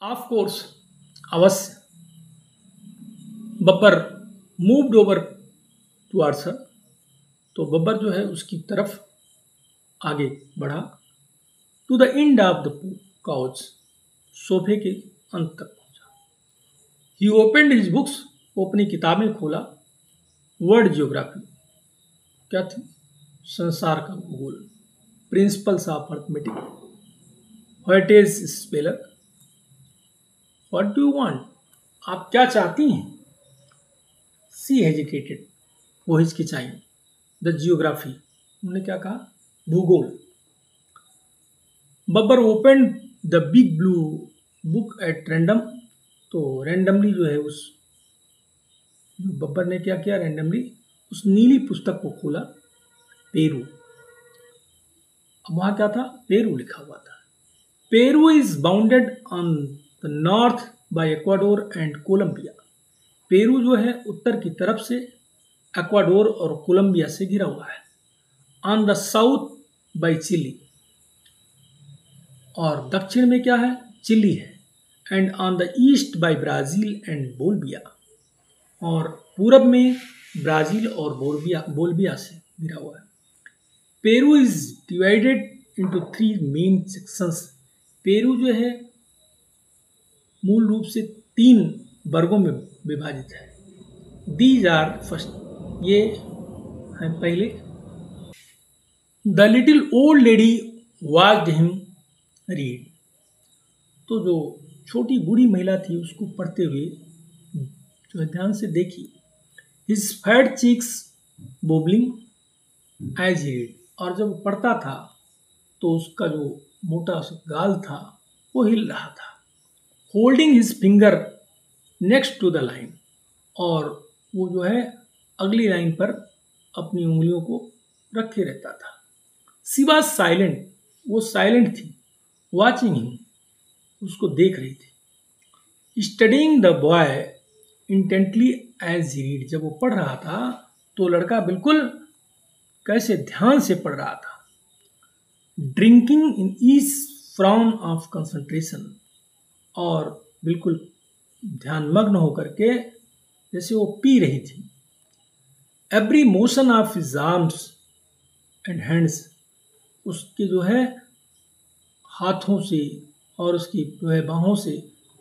Of course, अवश्य। Babbar moved over towards her, तो बब्बर जो है उसकी तरफ आगे बढ़ा। To the end of the couch, सोफे के अंत तक पहुंचा। ही ओपेंड हिज बुक्स, वो अपनी किताबें खोला। वर्ल्ड जियोग्राफी क्या थी? संसार का भूगोल। Principles of arithmetic, what is speller, what do you want, आप क्या चाहती हैं? सी हेजिटेटेड, वो हिचकिचाई। द जियोग्राफी, उन्होंने क्या कहा? भूगोल। Babbar open the big blue book at random, तो रैंडमली जो है उस बब्बर ने क्या किया? रैंडमली उस नीली पुस्तक को खोला। पेरू, अब वहां क्या था? पेरू लिखा हुआ था। Peru is bounded on the north bye Ecuador and Colombia. Peru जो है उत्तर की तरफ से इक्वाडोर और कोलंबिया से घिरा हुआ है। On the south by Chile, और दक्षिण में क्या है? चिली है। And on the east by Brazil and Bolivia, और पूरब में ब्राजील और बोल्विया से घिरा हुआ है। Peru is divided into 3 main sections. Peru जो है मूल रूप से 3 वर्गों में विभाजित है। दीज आर फर्स्ट, ये है पहले। The little old lady watched him read, तो जो छोटी बूढ़ी महिला थी उसको पढ़ते हुए जो है ध्यान से देखी। His fat cheeks bobbling as he read, और जब वो पढ़ता था तो उसका जो मोटा सा गाल था वो हिल रहा था। Holding his finger next to the line, और वो जो है अगली लाइन पर अपनी उंगलियों को रखे रहता था। सी वॉज साइलेंट, वो साइलेंट थी। वॉचिंग हिम, उसको देख रही थी। Studying the boy intently as he read, जब वो पढ़ रहा था तो लड़का बिल्कुल कैसे ध्यान से पढ़ रहा था। Drinking in each frown of concentration, और बिल्कुल ध्यानमग्न होकर के जैसे वो पी रही थी। Every motion of his arms and hands, उसके जो है हाथों से और उसकी जो है बाहों से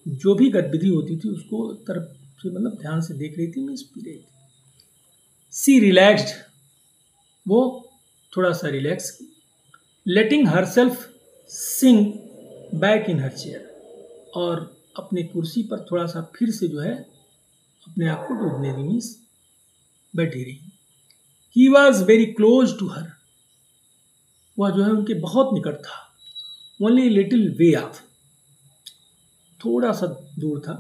जो भी गतिविधि होती थी उसको तरफ से मतलब ध्यान से देख रही थी, मीन्स पी रही थी। सी रिलैक्स्ड, वो थोड़ा सा रिलैक्स की। Letting herself sink back in her chair, और अपनी कुर्सी पर थोड़ा सा फिर से जो है अपने आप को डूबने दी, मीन्स बैठी रही। He was very close to her, वह जो है उनके बहुत निकट था। ओनली लिटिल वे ऑफ, थोड़ा सा दूर था।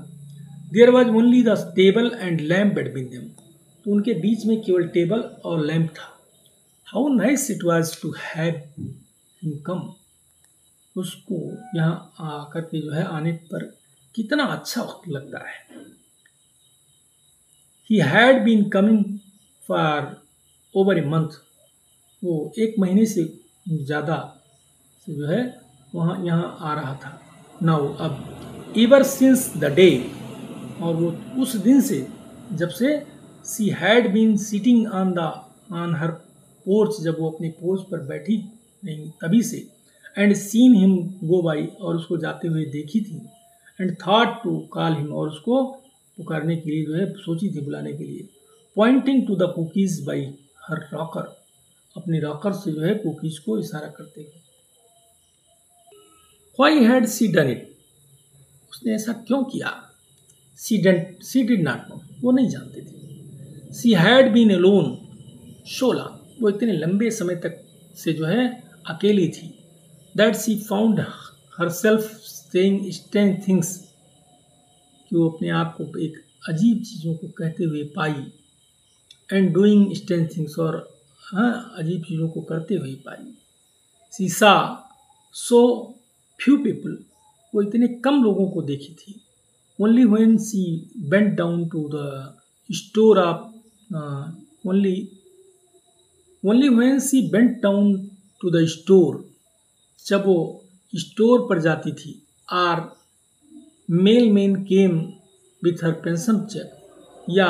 There was only the table and lamp between them, तो उनके बीच में केवल टेबल और लैम्प था। How nice it was to have him come, उसको यहाँ आकर के जो है आने पर कितना अच्छा वक्त लगता है। He had been coming for over a month, वो 1 महीने से ज़्यादा से जो है वहाँ यहाँ आ रहा था। नाउ, अब एवर सिंस द डे, और वो उस दिन से जब से she had been sitting on her porch, जब वो अपने पोर्च पर बैठी नहीं तभी से। And seen him go by, और उसको जाते हुए देखी थी। And thought to call him, और उसको पुकारने के लिए जो है सोची थी, बुलाने के लिए। Pointing to the cookies by her rocker, अपने रॉकर से जो है कुकीज को इशारा करते हुए। Why had she done it, उसने ऐसा क्यों किया? सी डिड नॉट नो, वो नहीं जानती थी। She had been alone so long, वो इतने लंबे समय तक से जो है अकेली थी। That she found herself saying strange things, कि वो अपने आप को एक अजीब चीज़ों को कहते हुए पाई। एंड डूइंग स्ट्रेंज थिंग्स, और हाँ अजीब चीज़ों को करते हुए पाई। सी सा सो फ्यू पीपल, वो इतने कम लोगों को देखी थी। Only when she bent down to the store of only when she bent down to the store, जब वो स्टोर पर जाती थी। Or mail man came with her pension check, या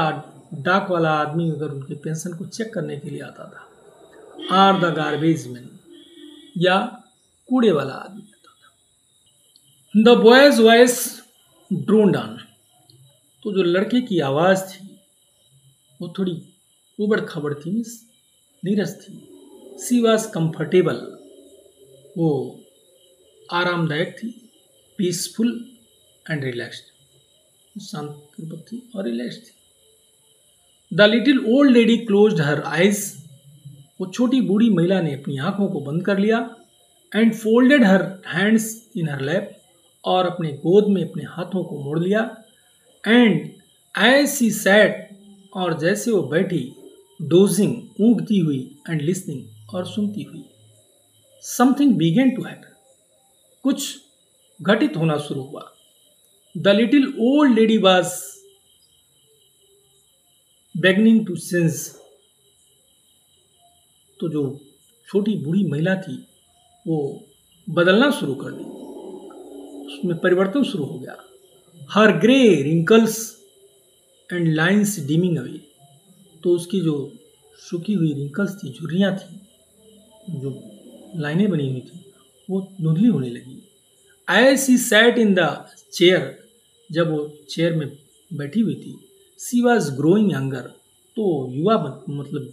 डाक वाला आदमी अगर उनके पेंशन को चेक करने के लिए आता था। आर द गार्बेज मैन, या कूड़े वाला आदमी आता था। द बॉयज वॉइस ड्रोन्ड ऑन, तो जो लड़के की आवाज़ थी वो थोड़ी उबड़ खबड़ थी, मीन्स नीरस थी। सी वॉज कंफर्टेबल, वो आरामदायक थी। पीसफुल एंड रिलैक्स्ड, शांतिपूर्वक थी और रिलैक्स थी। The little old lady closed her eyes, वो छोटी बूढ़ी महिला ने अपनी आंखों को बंद कर लिया। And folded her hands in her lap, और अपने गोद में अपने हाथों को मोड़ लिया। एंड एज सी सैट, और जैसे वो बैठी, डोजिंग, ऊँघती हुई, एंड लिसनिंग, और सुनती हुई, समथिंग बिगेन टू हैपन, कुछ घटित होना शुरू हुआ। The little old lady was beginning to sense, तो जो छोटी बूढ़ी महिला थी वो बदलना शुरू कर दी, उसमें परिवर्तन शुरू हो गया। Her grey wrinkles and lines dimming away, तो उसकी जो सूखी हुई रिंकल्स थी, झुर्रियाँ थी, जो लाइनें बनी हुई थी, वो धुंधली होने लगी। As she sat in the chair, जब वो चेयर में बैठी हुई थी। सी वॉज ग्रोइंग यंगर, तो युवा मतलब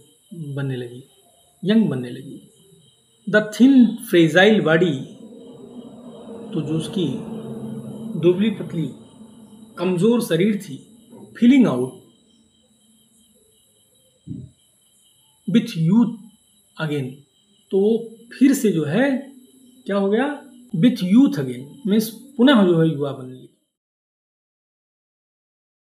बनने लगी, यंग बनने लगी। द थिन फ्रेजाइल बॉडी, तो जो उसकी दुबली पतली कमजोर शरीर थी, feeling out with youth again, तो वो फिर से जो है क्या हो गया, विथ यूथ अगेन, मीन्स पुनः जो है युवा बनने लगी।